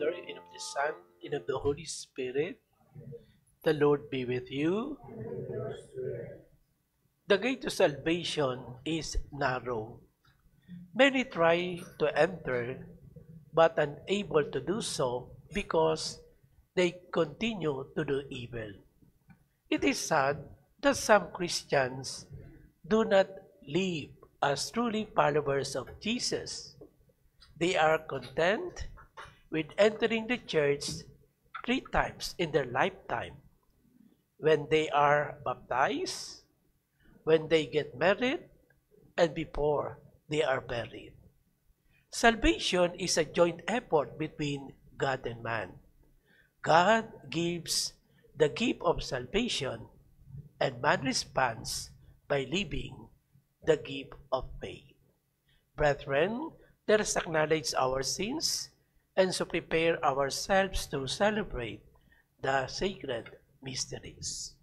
Father, and of the Son, and of the Holy Spirit. The Lord be with you. The gate to salvation is narrow. Many try to enter, but unable to do so because they continue to do evil. It is sad that some Christians do not live as truly followers of Jesus. They are content with entering the church 3 times in their lifetime: when they are baptized, when they get married, and before they are buried. Salvation is a joint effort between God and man. God gives the gift of salvation, and man responds by living the gift of faith. Brethren, let us acknowledge our sins and so prepare ourselves to celebrate the sacred mysteries.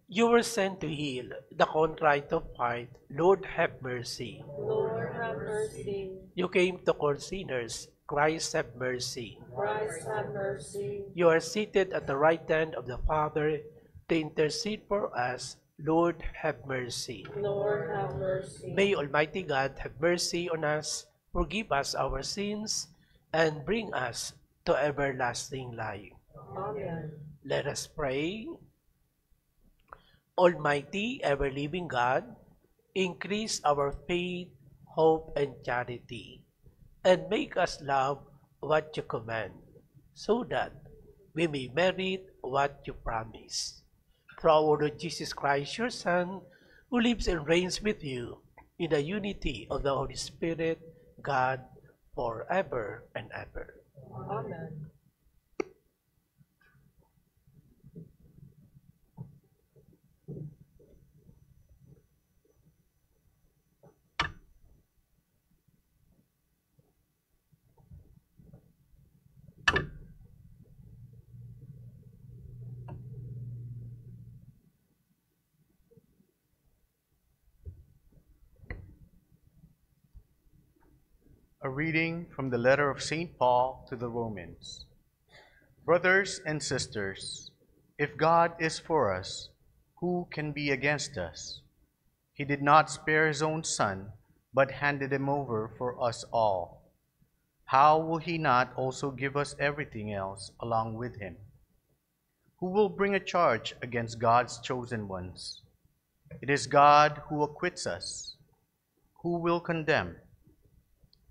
You were sent to heal the contrite of heart. Lord, have mercy. Lord, have mercy. You came to call sinners. Christ, have mercy. Christ, have mercy. You are seated at the right hand of the Father to intercede for us. Lord, have mercy. Lord, have mercy. May Almighty God have mercy on us, forgive us our sins, and bring us to everlasting life. Amen. Let us pray. Almighty, ever-living God, increase our faith, hope, and charity, and make us love what you command, so that we may merit what you promise. Through our Lord Jesus Christ, your Son, who lives and reigns with you in the unity of the Holy Spirit, God, forever and ever. Amen. A reading from the letter of St. Paul to the Romans. Brothers and sisters, if God is for us, who can be against us? He did not spare his own Son, but handed him over for us all. How will he not also give us everything else along with him? Who will bring a charge against God's chosen ones? It is God who acquits us. Who will condemn?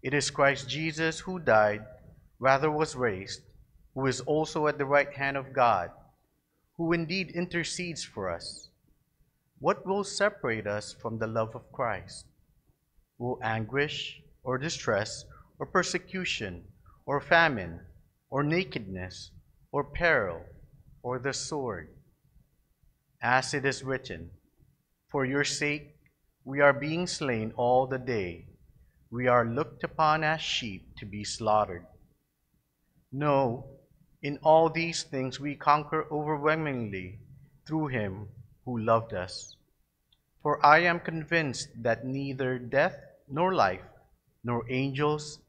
It is Christ Jesus who died, rather was raised, who is also at the right hand of God, who indeed intercedes for us. What will separate us from the love of Christ? Will anguish, or distress, or persecution, or famine, or nakedness, or peril, or the sword? As it is written, for your sake we are being slain all the day. We are looked upon as sheep to be slaughtered. No, in all these things we conquer overwhelmingly through him who loved us. For I am convinced that neither death nor life, nor angels,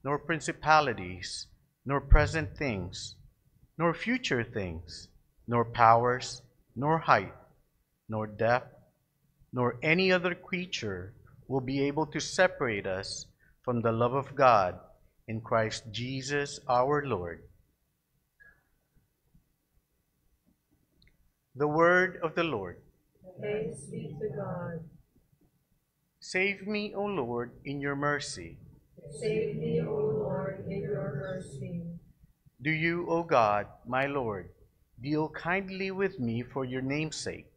nor principalities, nor present things, nor future things, nor powers, nor height, nor depth, nor any other creature will be able to separate us from the love of God in Christ Jesus our Lord. The word of the Lord. Thanks be to God. Save me, O Lord, in your mercy. Save me, O Lord, in your mercy. Do you, O God, my Lord, deal kindly with me for your name's sake.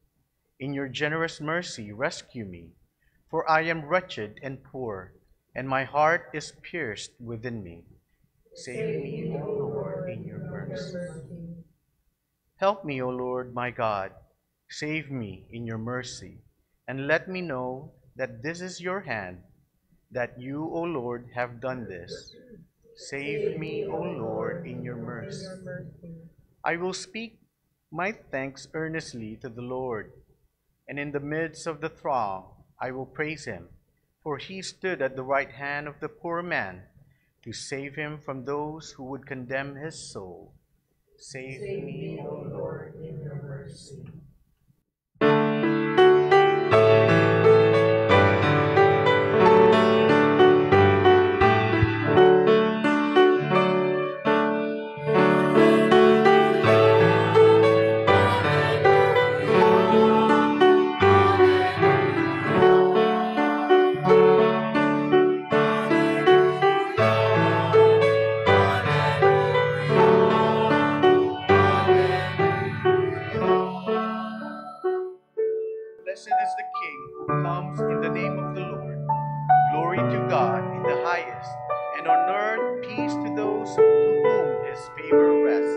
In your generous mercy rescue me, for I am wretched and poor, and my heart is pierced within me. Save me, O Lord, in your mercy. Help me, O Lord, my God. Save me in your mercy, and let me know that this is your hand, that you, O Lord, have done this. Save me, O Lord, in your mercy. I will speak my thanks earnestly to the Lord, and in the midst of the throng I will praise him, For he stood at the right hand of the poor man to save him from those who would condemn his soul. Save me, O Lord, in your mercy. Blessed is the King who comes in the name of the Lord. Glory to God in the highest, and on earth peace to those to whom his favor rests.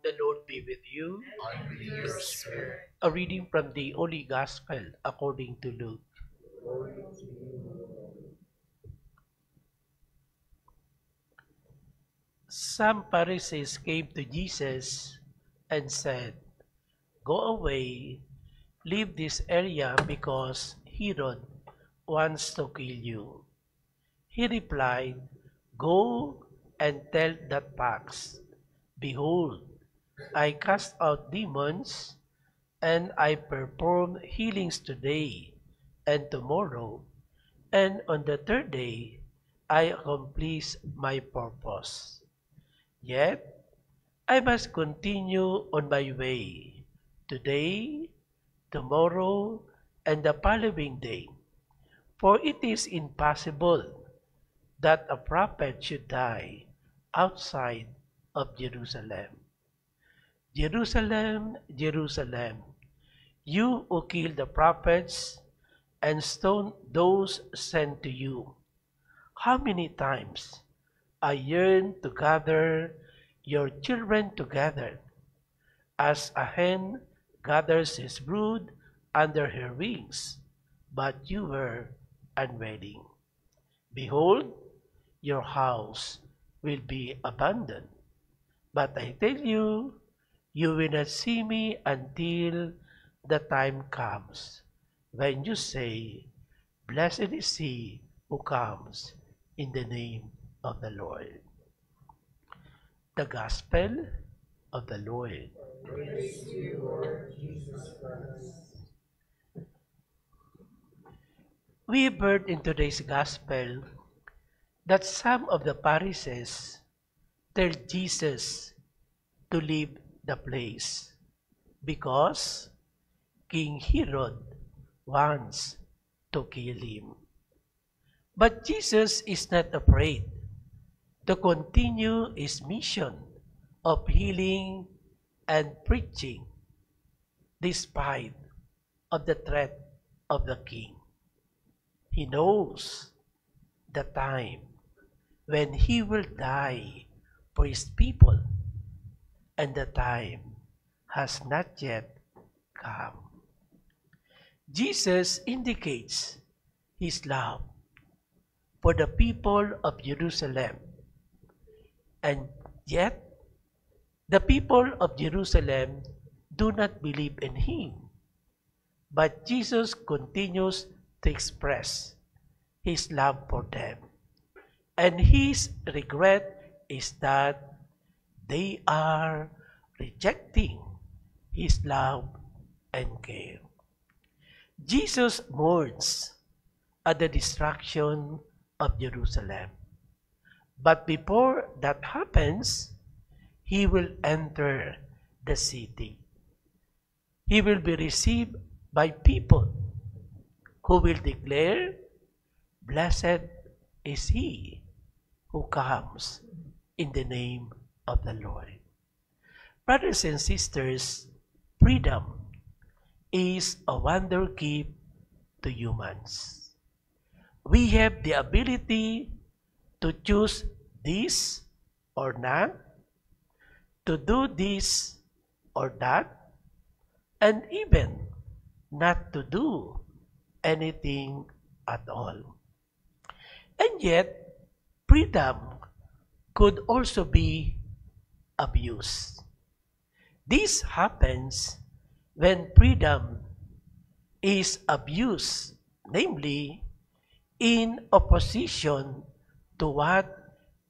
The Lord be with you. And with your spirit. A reading from the Holy Gospel according to Luke. Some Pharisees came to Jesus and said, "Go away, leave this area because Herod wants to kill you." He replied, "Go and tell that fox, behold, I cast out demons, and I perform healings today and tomorrow, and on the third day I accomplish my purpose. Yet I must continue on my way today, tomorrow, and the following day, for it is impossible that a prophet should die outside of Jerusalem. Jerusalem, Jerusalem, you who kill the prophets and stone those sent to you. How many times I yearn to gather your children together, as a hen gathers his brood under her wings, but you were unwilling. Behold, your house will be abandoned. But I tell you, you will not see me until the time comes when you say, 'Blessed is he who comes in the name of the Lord.'" The Gospel of the Lord. Praise to you, Lord Jesus Christ. We have heard in today's Gospel that some of the Pharisees tell Jesus to leave the place because King Herod wants to kill him. But Jesus is not afraid to continue his mission of healing and preaching despite of the threat of the king. He knows the time when he will die for his people, and the time has not yet come. Jesus indicates his love for the people of Jerusalem, and yet the people of Jerusalem do not believe in him. But Jesus continues to express his love for them, and his regret is that they are rejecting his love and care. Jesus mourns at the destruction of Jerusalem. But before that happens, he will enter the city. He will be received by people who will declare, "Blessed is he who comes in the name of the Lord." Brothers and sisters, freedom is a wonder gift to humans. We have the ability to choose this or not, to do this or that, and even not to do anything at all. And yet, freedom could also be abused. This happens when freedom is abused, namely in opposition to what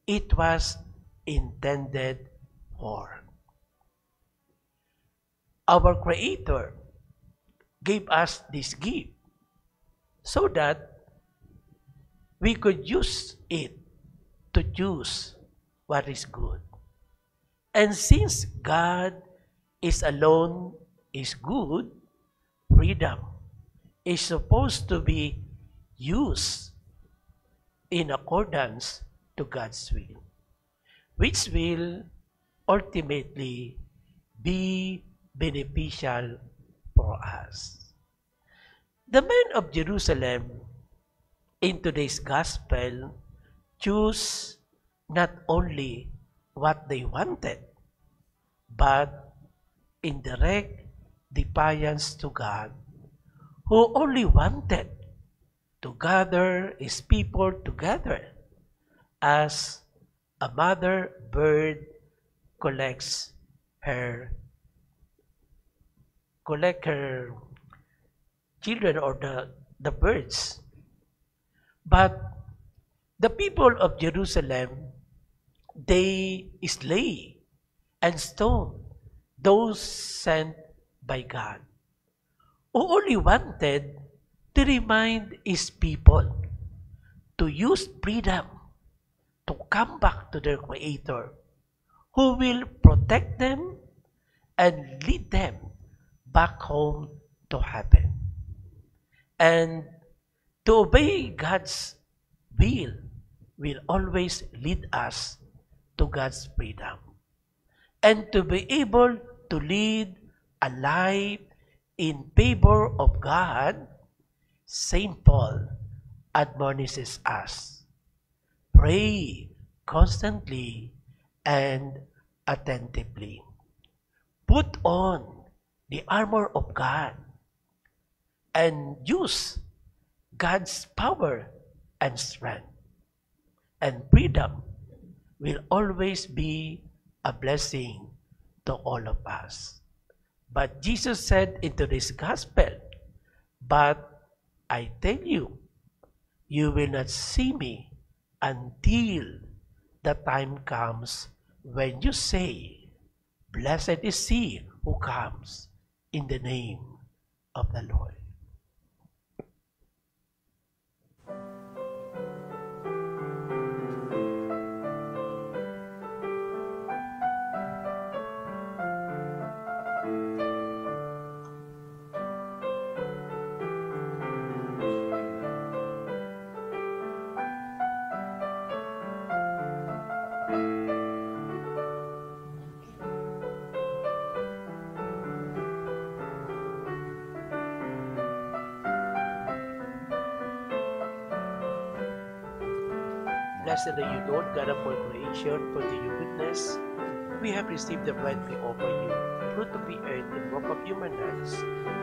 it was intended for. Our Creator gave us this gift so that we could use it to choose what is good. And since God is alone is good, freedom is supposed to be used in accordance to God's will, which will ultimately be beneficial for us. The men of Jerusalem in today's gospel choose not only what they wanted, but in direct defiance to God, who only wanted to gather his people together as a mother bird collects her children or the birds. But the people of Jerusalem, they slay and stone those sent by God, who only wanted to remind his people to use freedom to come back to their Creator, who will protect them and lead them back home to heaven. And to obey God's will always lead us to God's freedom. And to be able to lead a life in favor of God, St. Paul admonishes us, pray constantly and attentively. Put on the armor of God and use God's power and strength. And freedom will always be a blessing to all of us. But Jesus said in today's gospel, but I tell you, you will not see me until the time comes when you say, blessed is he who comes in the name of the Lord. Blessed are you, Lord, God of all creation, for to your goodness we have received the bread we offer you, fruit of the earth and work of human hands.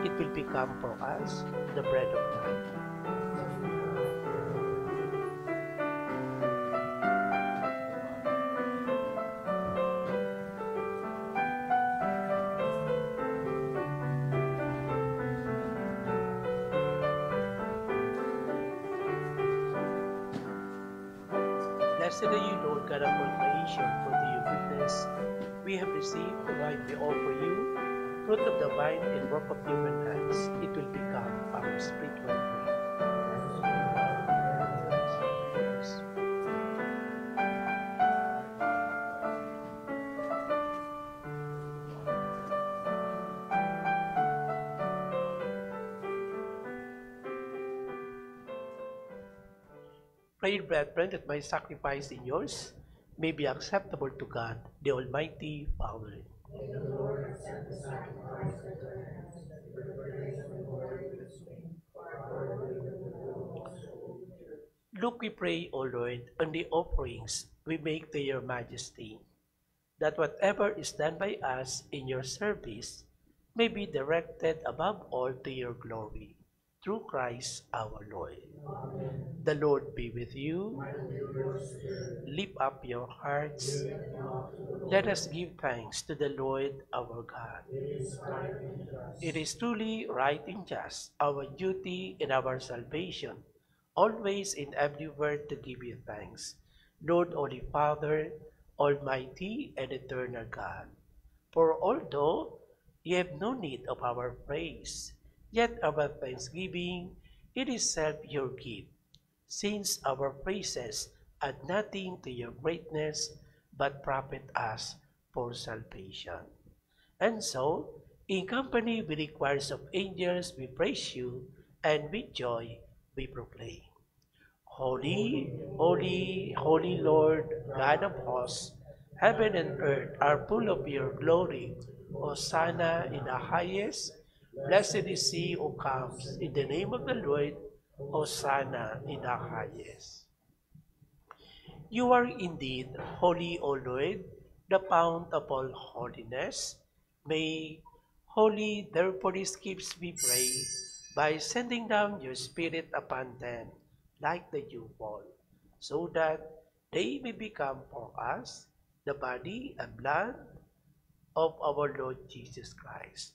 It will become for us the bread of life. Blessed are you, Lord, God of all creation, for to your goodness we have received the wine we offer you, fruit of the vine and work of human hands. It will become our spiritual drink. Pray, brethren, that my sacrifice and yours may be acceptable to God, the Almighty Father. May the Lord accept the sacrifice at your hands for the praise and glory of his name, for our good and the good of all souls. Look, we pray, O Lord, on the offerings we make to your majesty, that whatever is done by us in your service may be directed above all to your glory. through Christ our Lord. The Lord be with you. Lift up your hearts. Let us give thanks to the Lord our God. It is truly right and just, our duty and our salvation, always and everywhere to give you thanks, Lord, Holy Father, Almighty and eternal God. For although ye have no need of our praise, yet our thanksgiving, it is self your gift, since our praises add nothing to your greatness, but profit us for salvation. And so, in company with the choirs of angels, we praise you, and with joy we proclaim. Holy, holy, holy Lord, God of hosts, heaven and earth are full of your glory. Hosanna in the highest. Blessed is he who comes in the name of the Lord. Hosanna in the highest. You are indeed holy, O Lord, the fount of all holiness. May holy therefore these gifts be prayed by sending down your Spirit upon them like the dewfall, so that they may become for us the body and blood of our Lord Jesus Christ.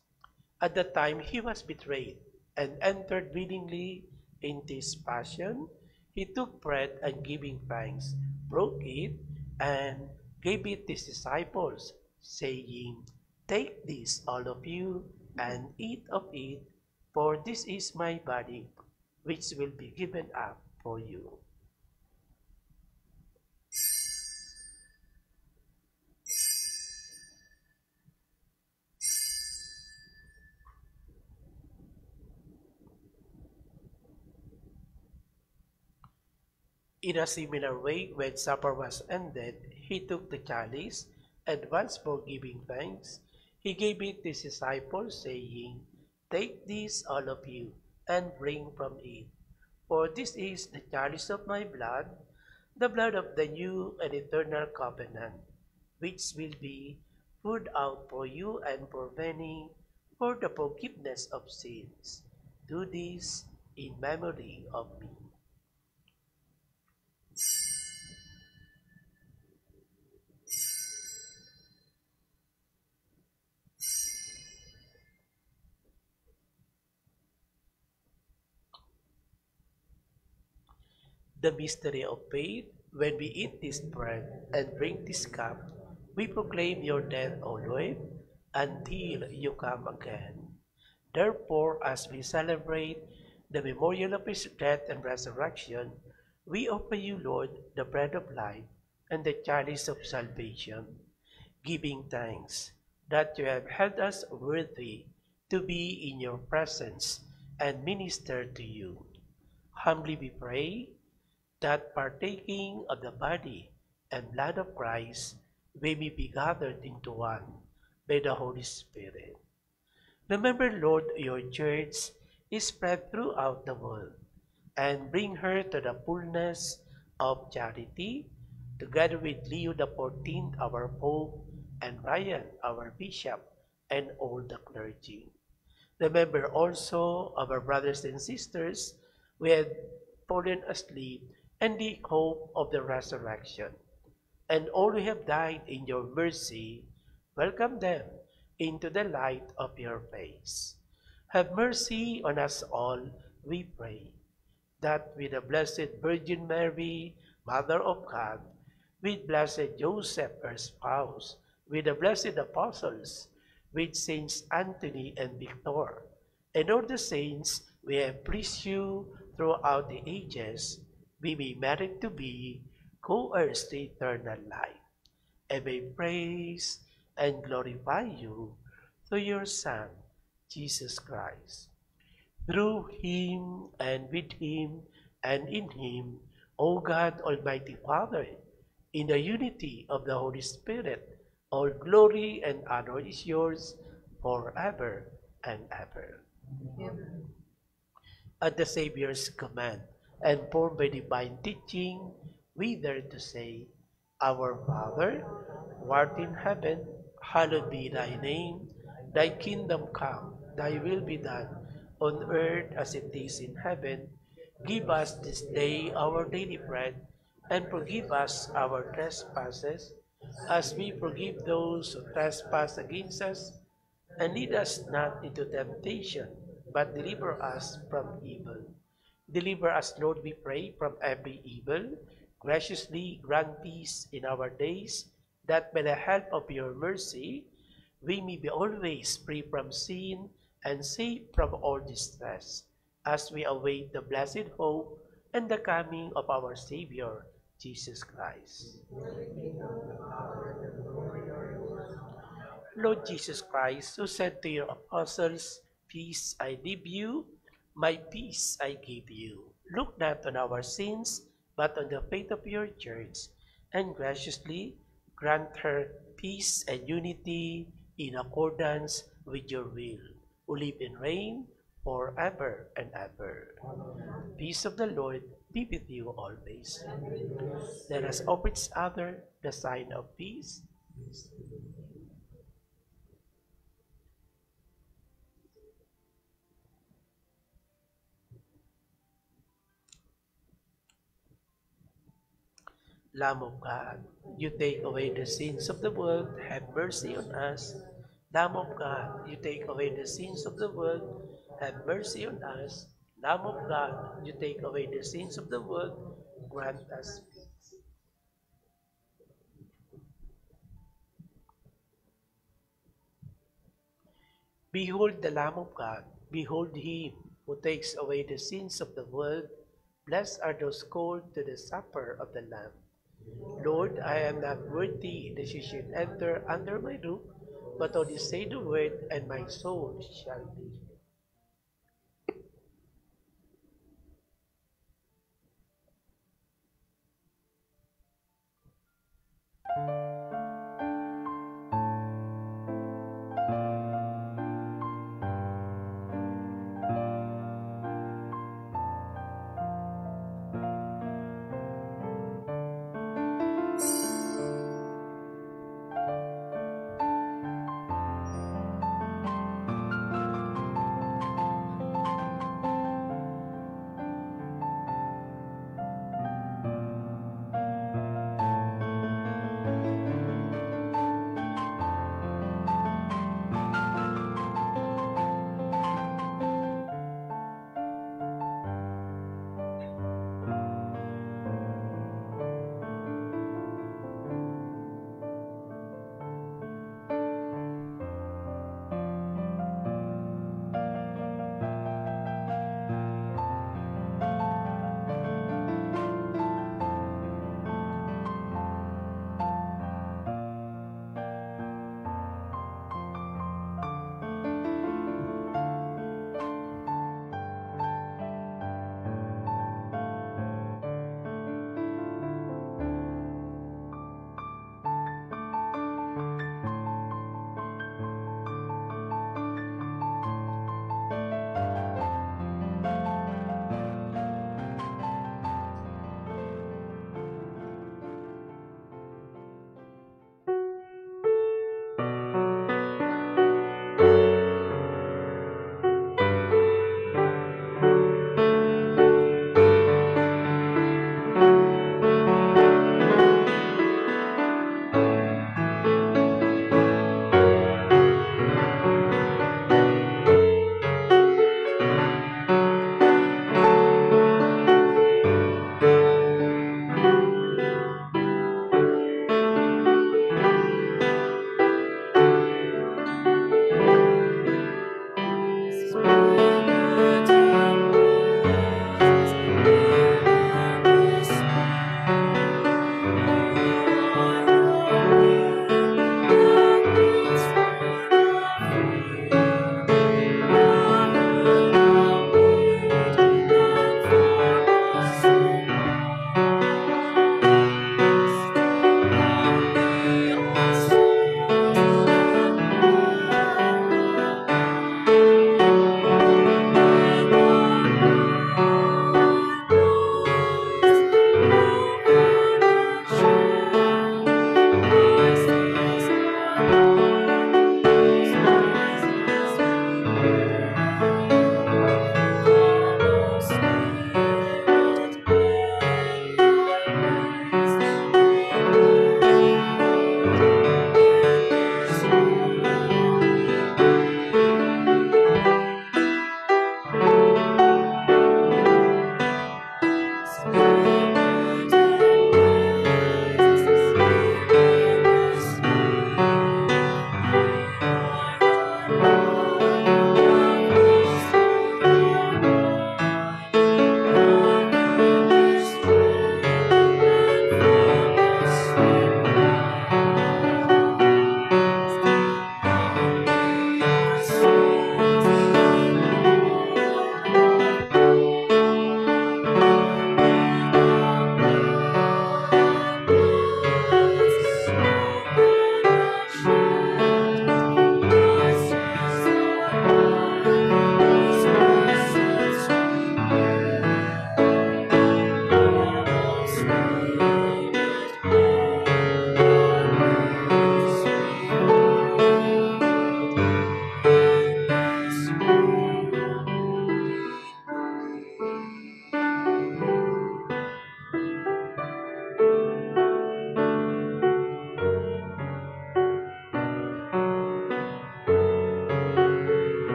At the time he was betrayed and entered willingly into his passion, he took bread and giving thanks, broke it, and gave it to his disciples, saying, Take this, all of you, and eat of it, for this is my body, which will be given up for you. In a similar way, when supper was ended, he took the chalice, and once more giving thanks, he gave it to his disciples, saying, Take this, all of you, and drink from it. For this is the chalice of my blood, the blood of the new and eternal covenant, which will be poured out for you and for many for the forgiveness of sins. Do this in memory of me. The mystery of faith, when we eat this bread and drink this cup, we proclaim your death, O Lord, until you come again. Therefore, as we celebrate the memorial of his death and resurrection, we offer you, Lord, the bread of life and the chalice of salvation, giving thanks that you have held us worthy to be in your presence and minister to you. Humbly we pray that partaking of the body and blood of Christ, we may be gathered into one by the Holy Spirit. Remember, Lord, your church is spread throughout the world, and bring her to the fullness of charity, together with Leo XIV, our Pope, and Ryan, our Bishop, and all the clergy. Remember also our brothers and sisters who had fallen asleep and the hope of the resurrection. And all who have died in your mercy, welcome them into the light of your face. Have mercy on us all, we pray, that with the Blessed Virgin Mary, Mother of God, with Blessed Joseph, her spouse, with the blessed apostles, with Saints Anthony and Victor, and all the saints we have pleased you throughout the ages, we may merit to be co-heirs to eternal life, and may praise and glorify you through your Son, Jesus Christ. Through him, and with him, and in him, O God, Almighty Father, in the unity of the Holy Spirit, all glory and honor is yours forever and ever. Amen. At the Savior's command, and formed by divine teaching, we dare to say, Our Father, who art in heaven, hallowed be thy name. Thy kingdom come, thy will be done, on earth as it is in heaven. Give us this day our daily bread, and forgive us our trespasses, as we forgive those who trespass against us. And lead us not into temptation, but deliver us from evil. Deliver us, Lord, we pray, from every evil. Graciously grant peace in our days, that by the help of your mercy, we may be always free from sin and safe from all distress, as we await the blessed hope and the coming of our Savior, Jesus Christ. Lord Jesus Christ, who said to your apostles, "Peace I leave you, my peace I give you," look not on our sins, but on the faith of your church, and graciously grant her peace and unity in accordance with your will, who live and reign forever and ever. Peace of the Lord be with you always. Let us offer each other the sign of peace. Lamb of God, you take away the sins of the world, have mercy on us. Lamb of God, you take away the sins of the world, have mercy on us. Lamb of God, you take away the sins of the world, grant us peace. Behold the Lamb of God, behold him who takes away the sins of the world. Blessed are those called to the supper of the Lamb. Lord, I am not worthy that you should enter under my roof, but only say the word, and my soul shall be.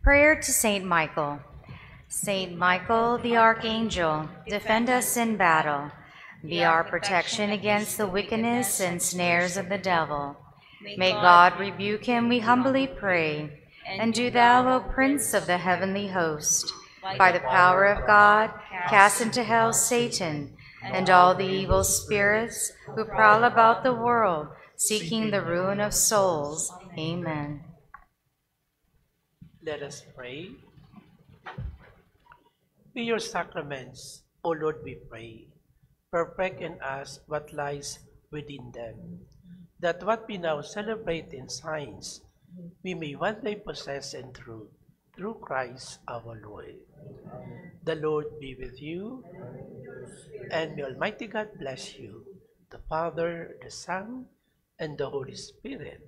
Prayer to Saint Michael. Saint Michael, the archangel, defend us in battle. Be our protection against the wickedness and snares of the devil. May God rebuke him, we humbly pray. And do thou, O Prince of the heavenly host, by the power of God, cast into hell Satan and all the evil spirits who prowl about the world, seeking the ruin of souls. Amen. Let us pray. By your sacraments, O Lord, we pray, perfect in us what lies within them, that what we now celebrate in signs, we may one day possess in truth, through Christ our Lord. The Lord be with you, and may Almighty God bless you, the Father, the Son, and the Holy Spirit.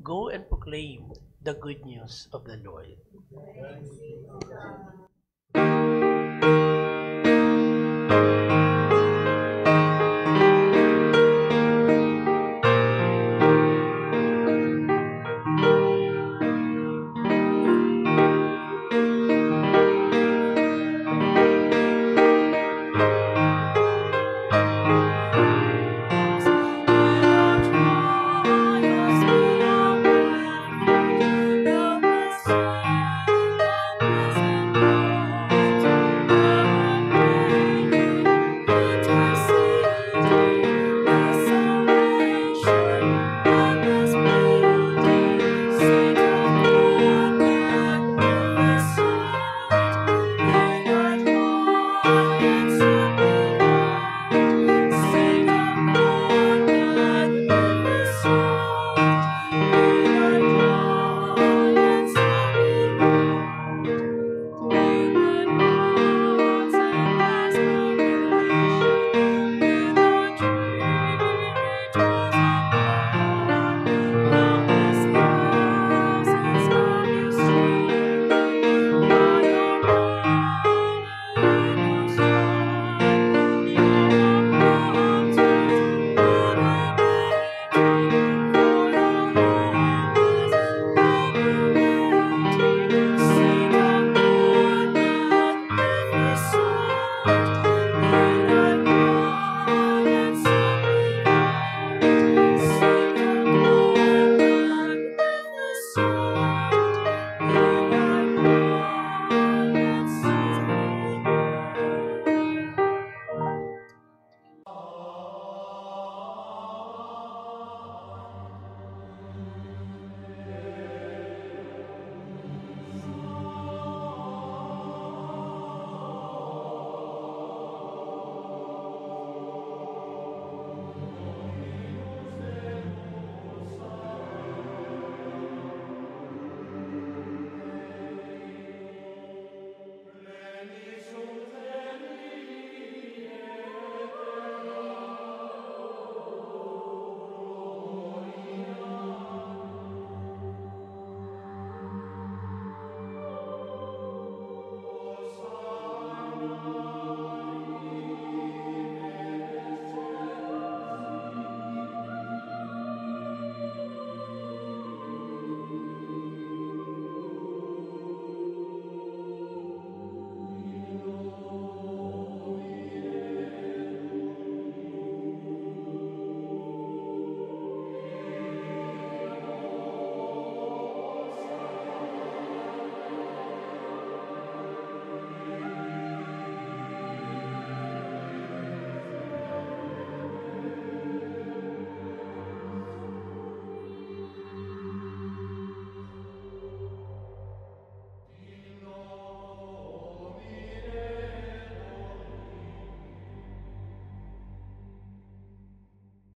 Go and proclaim the good news of the Lord.